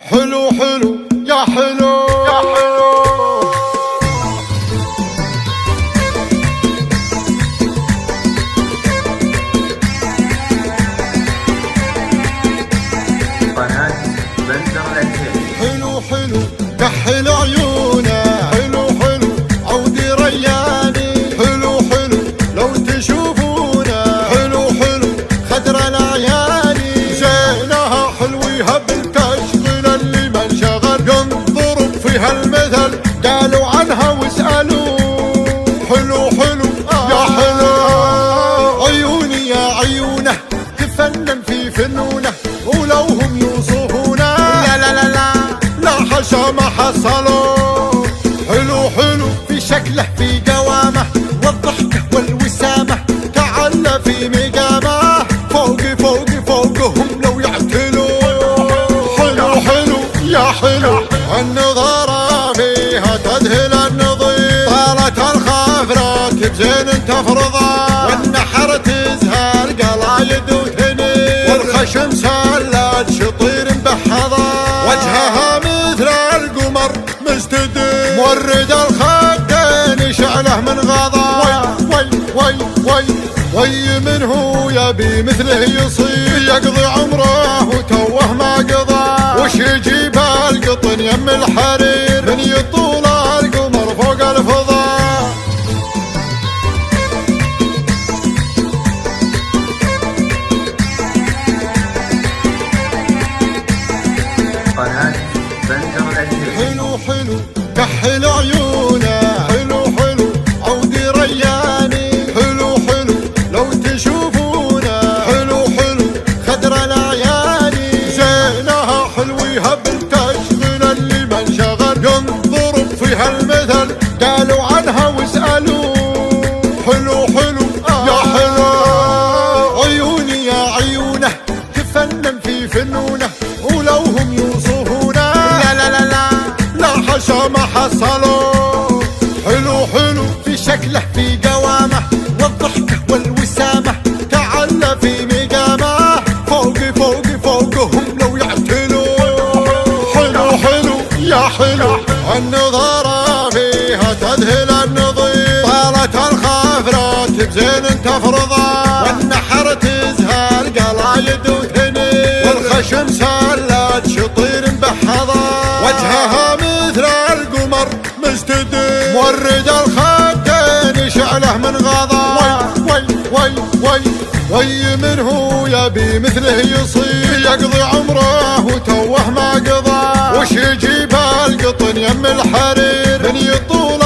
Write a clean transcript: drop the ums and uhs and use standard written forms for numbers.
حلو حلو يا حلو يا حلو. قناة بندر العتيبي. حلو حلو كحل عيونه، حلو حلو عودي رياني، حلو حلو لو تشوفونه، حلو حلو خدر العياني، زينها حلويها بالتشغيل اللي ما انشغل ينضرب فيها المثل قالوا عنها واسألوا. حلو حلو يا حلو عيوني يا عيونه تفنن في فنونه، ولو هم يوصفونه لا لا لا لا لا حشا ما حصلوا. حلو حلو في شكله في قوامه والضحكه والوسامه، تعلى في مقامه فوقي فوقي فوقهم لو يعتلوا. حلو حلو يا حلو النظاره فيها تذهل النظير، طالت الخافرات بزين تفرضها، والنحر تزهر قلايد وتنير، والخشم سلات شطير مبحضه، وجهها مثل القمر مستدير، مورد الخدين شعله من غضا. وي وي وي وي من هو يبي مثله يصير، يقضي عمره وتوه ما قضى، وش يجيب القطن يم الحرير، من يطول القمر فوق الفضاء. قناة بندر العتيبي. حلو حلو كحل عيونه، حلو حلو عودي رياني، حلو حلو لو تشوفونه، حلو حلو خدر العياني، زينها حلويها بالتشغيل اللي ما انشغل ينضرب فيها المثل قالوا عنها واسألوا. حلو حلو يا حلو عيوني يا عيونه تفنن في فنونه، ولو هم يوصفونه لا لا لا لا لا حشا ما حصلوا. حلو حلو في شكله في قوامه والضحكه والوسامه، تعلى في مقامه فوقي فوقي فوقهم لو يعتلوا. حلو حلو يا حلو النظاره فيها تذهل النظير، طالت الخافرات بزين تفرضها، والنحر تزهر قلايد وتنير، والخشم سلات شطير مبحضه، وجهها مثل القمر مستدير، مورد الخدين شعله من غضا. وي وي وي وي من هو يبي مثله يصير، يقضي عمره وتوه ما قضى، وش يجيب القطن يم الحرير، من يطول